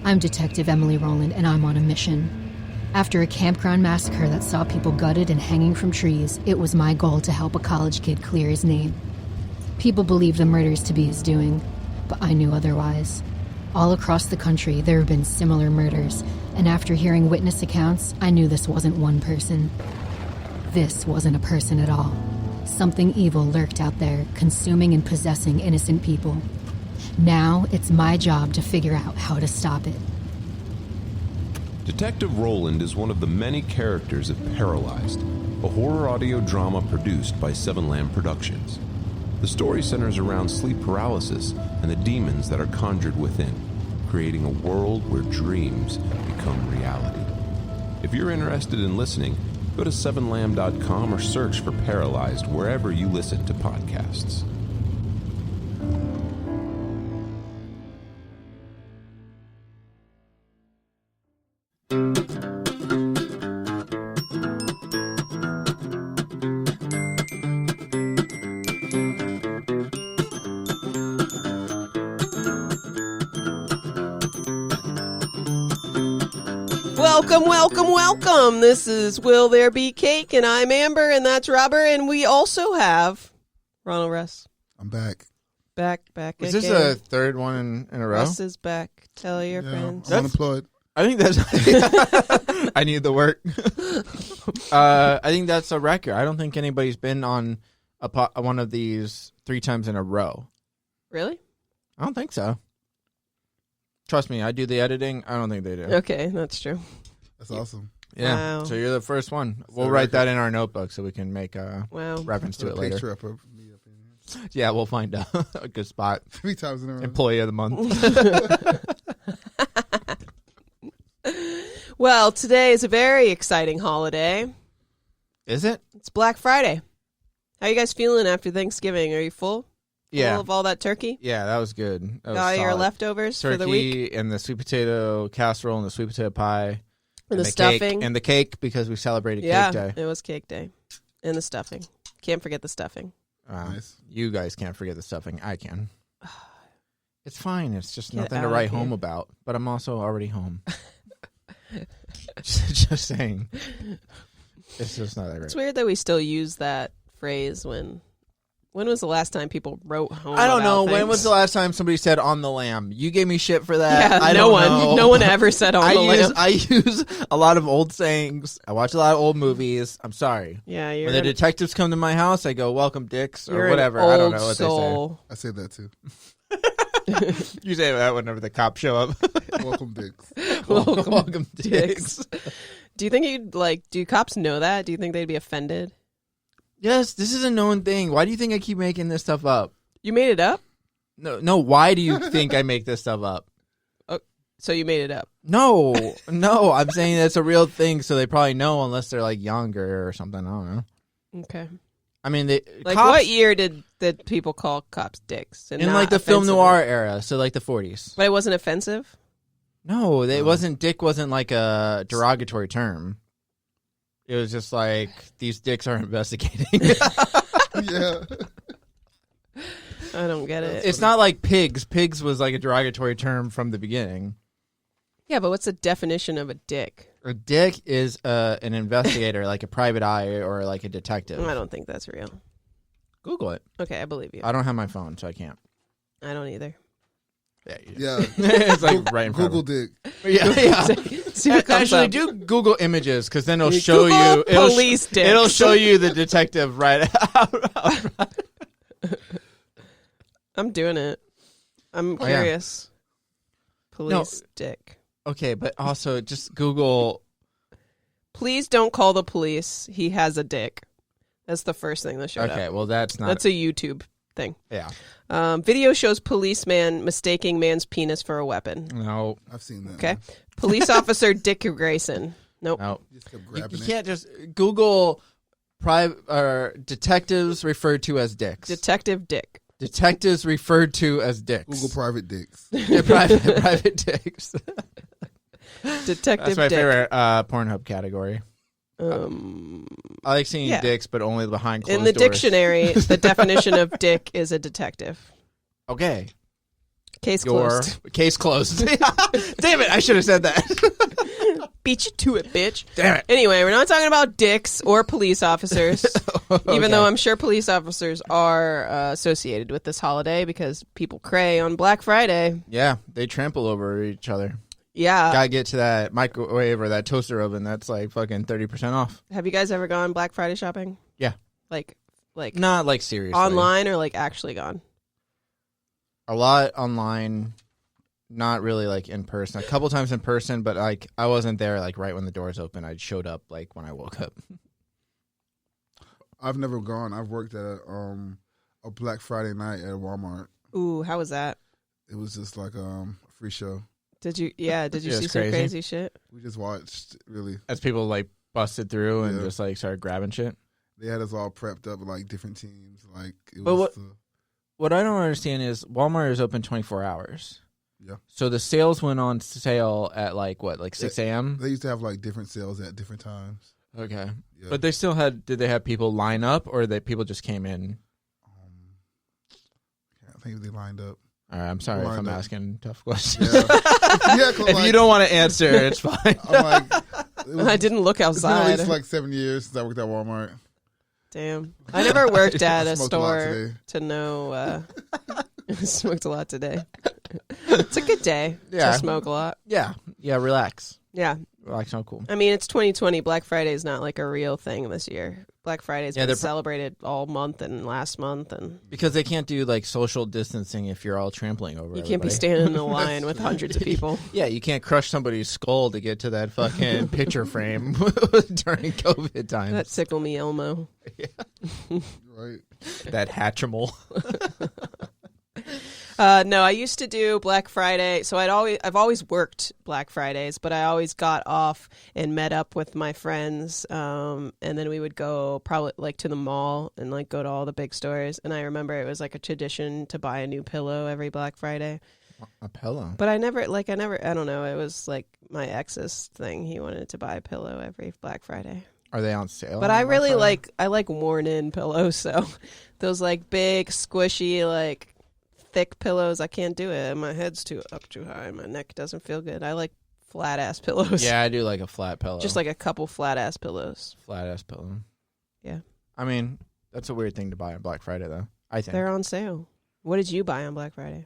I'm Detective Emily Rowland, and I'm on a mission. After a campground massacre that saw people gutted and hanging from trees, it was my goal to help a college kid clear his name. People believed the murders to be his doing, but I knew otherwise. All across the country, there have been similar murders, and after hearing witness accounts, I knew this wasn't one person. This wasn't a person at all. Something evil lurked out there, consuming and possessing innocent people. Now, it's my job to figure out how to stop it. Detective Rowland is one of the many characters of Paralyzed, a horror audio drama produced by Seven Lamb Productions. The story centers around sleep paralysis and the demons that are conjured within, creating a world where dreams become reality. If you're interested in listening, go to sevenlamb.com or search for Paralyzed wherever you listen to podcasts. Welcome. This is Will There Be Cake, and I'm Amber, and that's Robert, and we also have Ronald Russ. I'm back. Back Is again. this a third one in a row? Russ is back. Tell your friends. I'm unemployed. I think that's... I need the work. I think that's a record. I don't think anybody's been on one of these 3 times in a row. Really? I don't think so. Trust me, I do the editing. I don't think they do. Okay, that's true. That's awesome. Yeah, Wow. so you're the first one. So We'll write that in our notebook so we can make a Wow. reference to it Put a later. picture up of me up in here. Yeah, we'll find a good spot. 3 times in a row. Employee of the month. Well, today is a very exciting holiday. Is it? It's Black Friday. How you guys feeling after Thanksgiving? Are you full? Yeah. Full of all that turkey? Yeah, that was good. That was All your solid. leftovers Turkey for the week? and the sweet potato casserole and the sweet potato pie. And the cake, stuffing? and the cake because we celebrated Yeah, Cake Day. it was Cake Day. And the stuffing. Can't forget the stuffing. Nice. You guys can't forget the stuffing. I can. It's fine. It's just Get nothing to out write of here. home about. But I'm also already home. just saying. It's just not that great. It's weird that we still use that phrase when was the last time people wrote home? I don't know. about When things? was the last time somebody said "on the lamb"? You gave me shit for that. Yeah, I no don't one. know. No one ever said on the lamb. I use a lot of old sayings. I watch a lot of old movies. I'm sorry. Yeah, you're When the an, detectives come to my house, I go, "Welcome, dicks," you're or an whatever. I don't old know what soul. I say that too. they say. You say that whenever the cops show up. Welcome, dicks. Welcome, dicks. dicks. Do you think do cops know that? Do you think they'd be offended? Yes, this is a known thing. Why do you think I keep making this stuff up? You made it up? No. Why do you think I make this stuff up? So you made it up. No. I'm saying that's a real thing, so they probably know unless they're like younger or something. I don't know. Okay. I mean, Like, cops, what year did people call cops dicks? And in not like the film offensively? noir era, so like the 40s. But it wasn't offensive? No, it wasn't. Dick wasn't like a derogatory term. It was just like these dicks are investigating. Yeah. I don't get it. It's not like pigs. Pigs was like a derogatory term from the beginning. Yeah, but what's the definition of a dick? A dick is an investigator, like a private eye or like a detective. I don't think that's real. Google it. Okay, I believe you. I don't have my phone, so I can't. I don't either. Yeah, you do. Yeah. It's like right in front Google of me. dick. Yeah. See what comes Actually, up. do Google images because then it'll You show Google you. police dicks. It'll show you the detective right out. I'm doing it. I'm Oh, yeah. curious. Police dick. Okay, but also just Google. Please don't call the police. He has a dick. That's the first thing that showed Okay, up. well that's not. That's a YouTube thing. Yeah. Video shows policeman mistaking man's penis for a weapon. No. I've seen that. Okay. Police officer Dick Grayson. Nope. No. Just kept You grabbing it. can't just Google detectives referred to as dicks. Detective Dick. Detectives referred to as dicks. Google private dicks. Yeah, private dicks. Detective That's my Dick. favorite Pornhub category. I like seeing Yeah. dicks, but only behind closed In the doors. dictionary, the definition of dick is a detective. Okay. Case your closed. case closed. Damn it! I should have said that. Beat you to it, bitch. Damn it! Anyway, we're not talking about dicks or police officers, Okay. even though I'm sure police officers are associated with this holiday because people cray on Black Friday. Yeah, they trample over each other. Yeah. Gotta get to that microwave or that toaster oven. That's like fucking 30% off. Have you guys ever gone Black Friday shopping? Yeah. Like Not like seriously. online or like actually gone? A lot online, not really like in person. A couple times in person, but like I wasn't there like right when the doors open. I showed up like when I woke up. I've never gone. I've worked at a Black Friday night at Walmart. Ooh, how was that? It was just like a free show. Did you see It was some crazy. crazy shit? We just watched, really. As people like busted through and Yeah. just like started grabbing shit. They had us all prepped up with like different teams. Like it But was. What I don't understand is Walmart is open 24 hours. Yeah. So the sales went on sale at like what, like 6 a.m.? They used to have like different sales at different times. Okay. Yeah. But they still had, did they have people line up or that people just came in? I think they lined up. All right, I'm sorry if Lined I'm up. asking tough questions. Yeah. Yeah, 'cause, If like, you don't want to answer, it's fine. I'm like, it was, I didn't look it's been at outside. least like 7 years since I worked at Walmart. Damn. I never worked at a Smoked a lot store today. to know. Smoked a lot today. It's a good day Yeah. to smoke a lot. Yeah, relax. Yeah. Relax, not cool. I mean, it's 2020. Black Friday is not like a real thing this year. Black Friday's Yeah, been they're celebrated all month and last month, and Because they can't do like social distancing if you're all trampling over you can't be everybody. standing in a line with hundreds of people. Yeah, you can't crush somebody's skull to get to that fucking picture frame during COVID times. That tickle me Elmo. Right. That Hatchimal. No, I used to do Black Friday. So I've always worked Black Fridays, but I always got off and met up with my friends. And then we would go probably like to the mall and like go to all the big stores. And I remember it was like a tradition to buy a new pillow every Black Friday. A pillow. But I don't know. It was like my ex's thing. He wanted to buy a pillow every Black Friday. Are they on sale? But on I Black really Friday? I like worn in pillows. So those like big, squishy, like thick pillows, I can't do it. My head's too high. My neck doesn't feel good. I like flat ass pillows. Yeah, I do like a flat pillow. Just like a couple flat ass pillows. flat ass pillow. Yeah. I mean, that's a weird thing to buy on Black Friday, though. I think. They're on sale. What did you buy on Black Friday?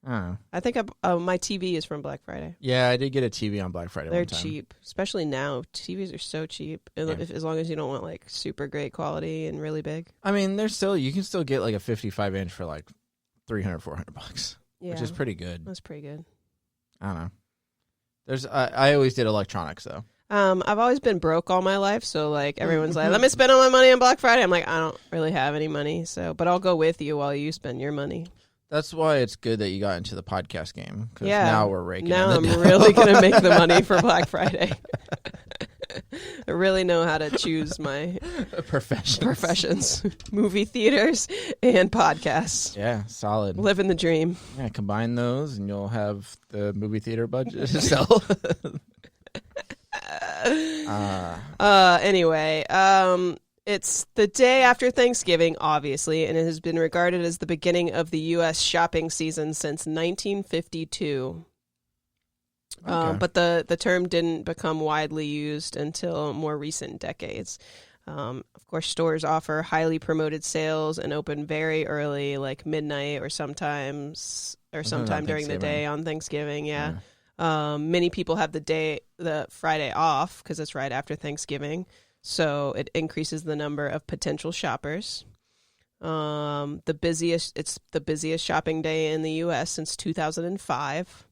I don't know. I think my TV is from Black Friday. Yeah, I did get a TV on Black Friday. They're one time. cheap, especially now. TVs are so cheap, Yeah. as long as you don't want like super great quality and really big. I mean, you can still get like a 55 inch for like $300-$400, Yeah, which is pretty good. That's pretty good. I don't know. I always did electronics though. I've always been broke all my life, so like everyone's like, "Let me spend all my money on Black Friday." I'm like, I don't really have any money, but I'll go with you while you spend your money. That's why it's good that you got into the podcast game because Yeah. now we're raking. Now in I'm the dough. really gonna make the money for Black Friday. I really know how to choose my professions: movie theaters and podcasts. Yeah, solid. Living the dream. Yeah, combine those and you'll have the movie theater budget to sell. Anyway, it's the day after Thanksgiving, obviously, and it has been regarded as the beginning of the U.S. shopping season since 1952. Okay. But the term didn't become widely used until more recent decades. Of course, stores offer highly promoted sales and open very early, like midnight or sometime during the day on Thanksgiving. Yeah. Many people have the Friday off because it's right after Thanksgiving, so it increases the number of potential shoppers. It's the busiest shopping day in the U.S. since 2005.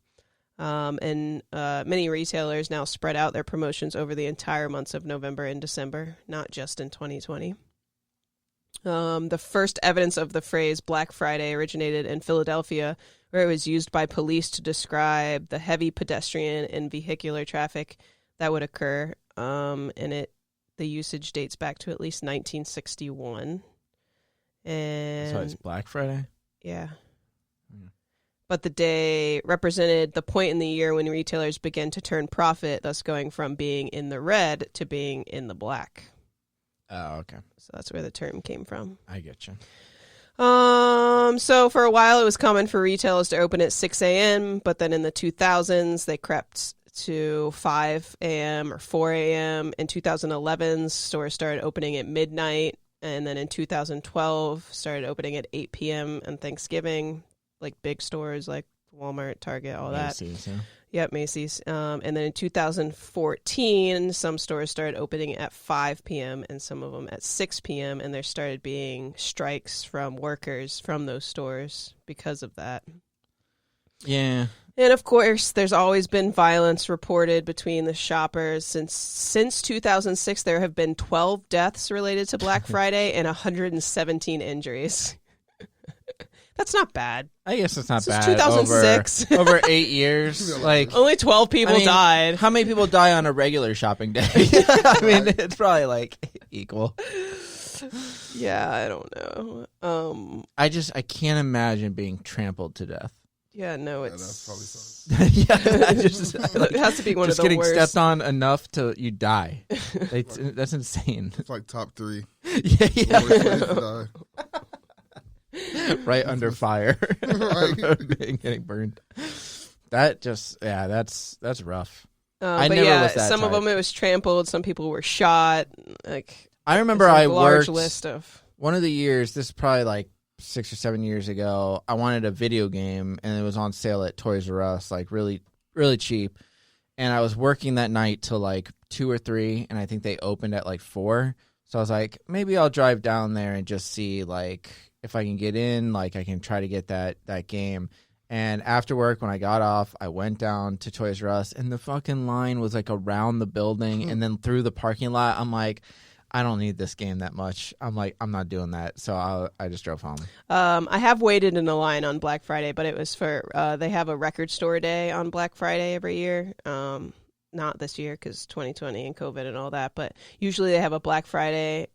And many retailers now spread out their promotions over the entire months of November and December, not just in 2020. The first evidence of the phrase Black Friday originated in Philadelphia, where it was used by police to describe the heavy pedestrian and vehicular traffic that would occur. The usage dates back to at least 1961. And So it's Black Friday? yeah. But the day represented the point in the year when retailers began to turn profit, thus going from being in the red to being in the black. Oh, okay. So that's where the term came from. I get you. So for a while, it was common for retailers to open at 6 a.m., but then in the 2000s, they crept to 5 a.m. or 4 a.m. In 2011, stores started opening at midnight, and then in 2012, started opening at 8 p.m. on Thanksgiving, like big stores like Walmart, Target, all that. Macy's, yeah. Yep, Macy's. And then in 2014, some stores started opening at 5 p.m. and some of them at 6 p.m. And there started being strikes from workers from those stores because of that. Yeah. And of course, there's always been violence reported between the shoppers. Since 2006, there have been 12 deaths related to Black Friday and 117 injuries. That's not bad. I guess it's not This bad. is 2006. Over 8 years. Like, Only 12 people died. How many people die on a regular shopping day? I mean, it's probably like equal. Yeah, I don't know. I can't imagine being trampled to death. Yeah, no, that's probably it's something. it has to be one just of the getting worst. stepped on enough till you die. That's insane. It's like top 3. Yeah. Worst ways to die. Right under fire. Right. Getting burned. That's rough. But never yeah, was that some of type. them it was trampled. Some people were shot. Like I remember it's like I a large worked list of. one of the years. This is probably like 6 or 7 years ago. I wanted a video game, and it was on sale at Toys R Us, like really, really cheap. And I was working that night till like 2 or 3, and I think they opened at like 4. So I was like, maybe I'll drive down there and just see like if I can get in, like I can try to get that game. And after work, when I got off, I went down to Toys R Us, and the fucking line was like around the building and then through the parking lot. I'm like, I don't need this game that much. I'm like, I'm not doing that. So I just drove home. I have waited in a line on Black Friday, but it was for they have a record store day on Black Friday every year. Not this year because 2020 and COVID and all that, but usually they have a Black Friday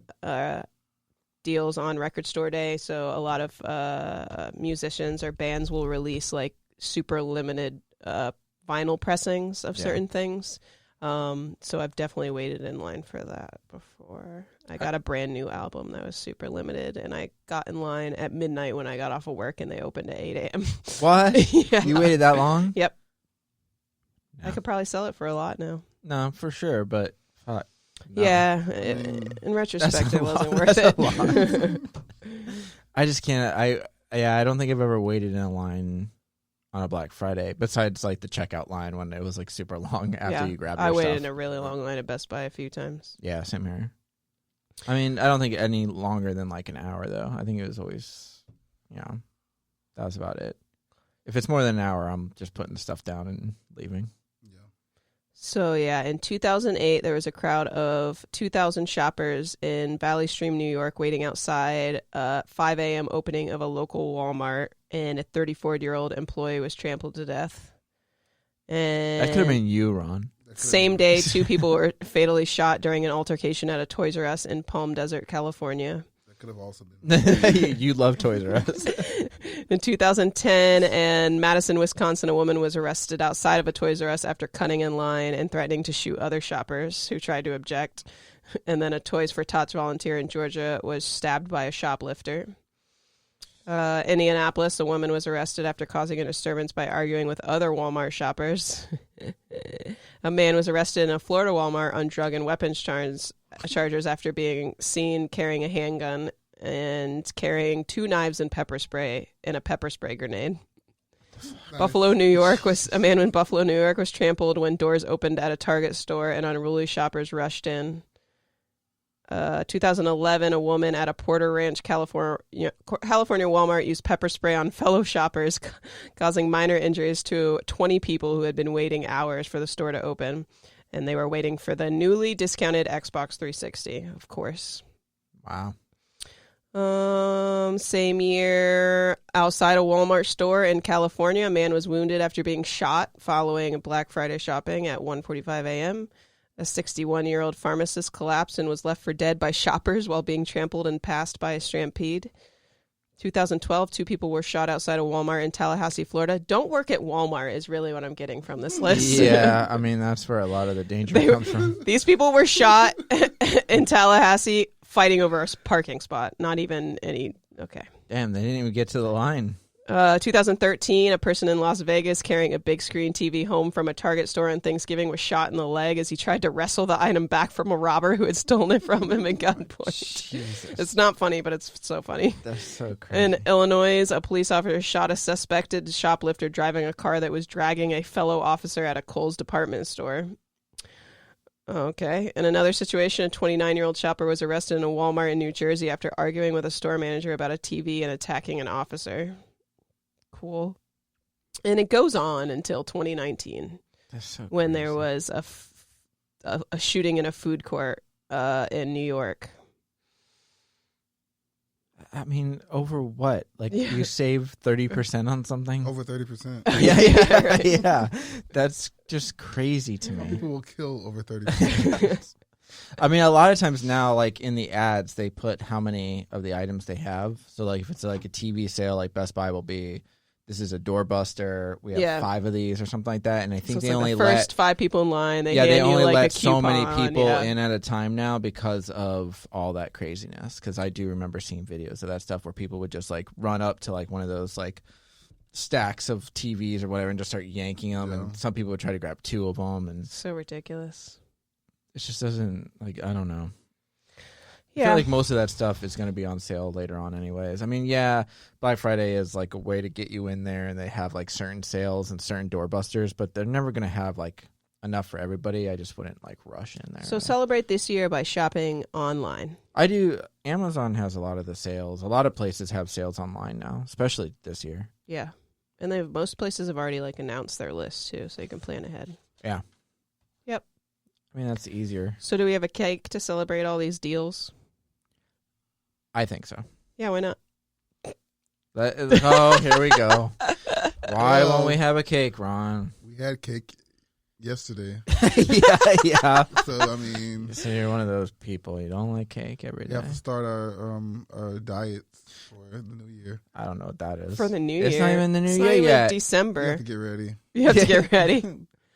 deals on record store day. So a lot of musicians or bands will release like super limited vinyl pressings of certain things. So I've definitely waited in line for that before. I got a brand new album that was super limited, and I got in line at midnight when I got off of work, and they opened at 8 a.m. What? Yeah. You waited that long? Yep. No. I could probably sell it for a lot now. No, for sure. But no. Yeah, in retrospect, it wasn't worth That's a it. I just can't. I don't think I've ever waited in a line on a Black Friday, besides like the checkout line when it was like super long after you grabbed your I waited stuff. in a really long line at Best Buy a few times. Yeah, same here. I mean, I don't think any longer than like an hour though. I think it was always, that was about it. If it's more than an hour, I'm just putting the stuff down and leaving. So, yeah, in 2008, there was a crowd of 2,000 shoppers in Valley Stream, New York, waiting outside 5 a.m. opening of a local Walmart, and a 34-year-old employee was trampled to death. And That could have been you, Ron. same day, 2 people were fatally shot during an altercation at a Toys R Us in Palm Desert, California. That could have also been. You love Toys R Us. In 2010, in Madison, Wisconsin, a woman was arrested outside of a Toys R Us after cutting in line and threatening to shoot other shoppers who tried to object. And then a Toys for Tots volunteer in Georgia was stabbed by a shoplifter. Indianapolis, a woman was arrested after causing a disturbance by arguing with other Walmart shoppers. A man was arrested in a Florida Walmart on drug and weapons charges after being seen carrying a handgun and carrying 2 knives and a pepper spray grenade. Buffalo, New York a man in Buffalo, New York was trampled when doors opened at a Target store and unruly shoppers rushed in. 2011, a woman at a Porter Ranch, California Walmart used pepper spray on fellow shoppers, causing minor injuries to 20 people who had been waiting hours for the store to open. And they were waiting for the newly discounted Xbox 360, of course. Wow. Same year, outside a Walmart store in California, a man was wounded after being shot following Black Friday shopping at 1:45 a.m. A 61-year-old pharmacist collapsed and was left for dead by shoppers while being trampled and passed by a stampede. 2012, 2 people were shot outside a Walmart in Tallahassee, Florida. Don't work at Walmart is really what I'm getting from this list. Yeah, I mean, that's where a lot of the danger comes from. These people were shot in Tallahassee fighting over a parking spot. Not even any... Okay. Damn, they didn't even get to the line. 2013, a person in Las Vegas carrying a big screen TV home from a Target store on Thanksgiving was shot in the leg as he tried to wrestle the item back from a robber who had stolen it from him at gunpoint. Jesus. It's not funny, but it's so funny. That's so crazy. In Illinois, a police officer shot a suspected shoplifter driving a car that was dragging a fellow officer at a Kohl's department store. Okay. In another situation, a 29-year-old shopper was arrested in a Walmart in New Jersey after arguing with a store manager about a TV and attacking an officer. Cool. And it goes on until 2019 when there was a shooting in a food court in New York. I mean, over what? Like, you save 30% on something? Over 30%. Yeah, Right. yeah. That's just crazy to me. People will kill over 30%. I mean, a lot of times now, like in the ads, they put how many of the items they have. So, like, if it's like a TV sale, like Best Buy will be, this is a doorbuster. We have 5 of these or something like that. And I think So they like only the first 5 people in line. They hand only you like let a so many coupon, people yeah. in at a time now because of all that craziness. Because I do remember seeing videos of that stuff where people would just like run up to like one of those like stacks of TVs or whatever and just start yanking them. Yeah. And some people would try to grab 2 of them. And So ridiculous. it just doesn't, like, I don't know. I Yeah. feel like most of that stuff is going to be on sale later on anyways. I mean, yeah, Black Friday is like a way to get you in there and they have like certain sales and certain doorbusters, but they're never going to have like enough for everybody. I just wouldn't like rush in there. So celebrate this year by shopping online. I do. Amazon has a lot of the sales. A lot of places have sales online now, especially this year. Yeah. And most places have already like announced their list too, so you can plan ahead. Yeah. Yep. I mean, that's easier. So do we have a cake to celebrate all these I think so. Yeah, why not? Oh, here we go. Why won't we have a cake, Ron? We had cake yesterday. yeah. So, I mean, So you're one of those people. You don't like cake every we day. have to start our diets for the new year. I don't know what that is. For the new year. It's not even the new It's year not even yet. We December. have to get ready. You have to get ready.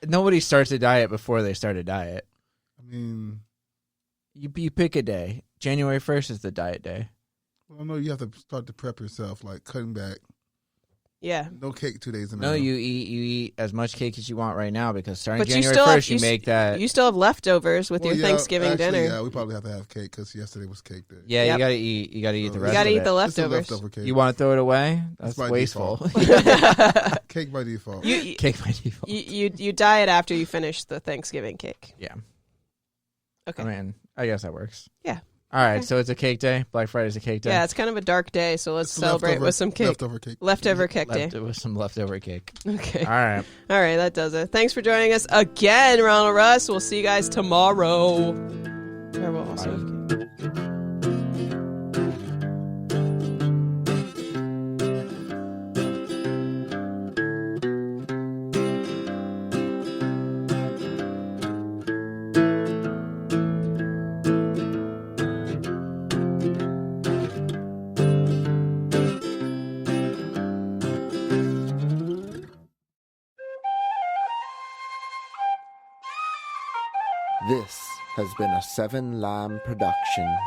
Nobody starts a diet before they start a diet. I mean, You pick a day. January 1st is the diet day. well, no, you have to start to prep yourself, like cutting back. Yeah. No cake 2 days in a row. No, you eat as much cake as you want right now because starting But you January still 1st, have- you make that. You still have leftovers with Well, your yeah, Thanksgiving actually, dinner. Yeah, we probably have to have cake because yesterday was cake day. Yeah, Yep. you gotta eat. You gotta eat the You rest. You gotta of eat it. the It's a leftovers. leftover cake. You want to throw it away? That's by wasteful. Cake by default. You, Cake by default. you diet after you finish the Thanksgiving cake. Yeah. Okay. I mean, I guess that works. Yeah. All right, Okay. so it's a cake day. Black Friday's a cake day. Yeah, it's kind of a dark day, so let's It's celebrate leftover- with some cake. Leftover cake. Leftover cake day. With some leftover cake. Okay. All right. All right, that does it. Thanks for joining us again, Ronald Russ. We'll see you guys tomorrow. Or we'll also have cake. This has been a Seven Lamb production.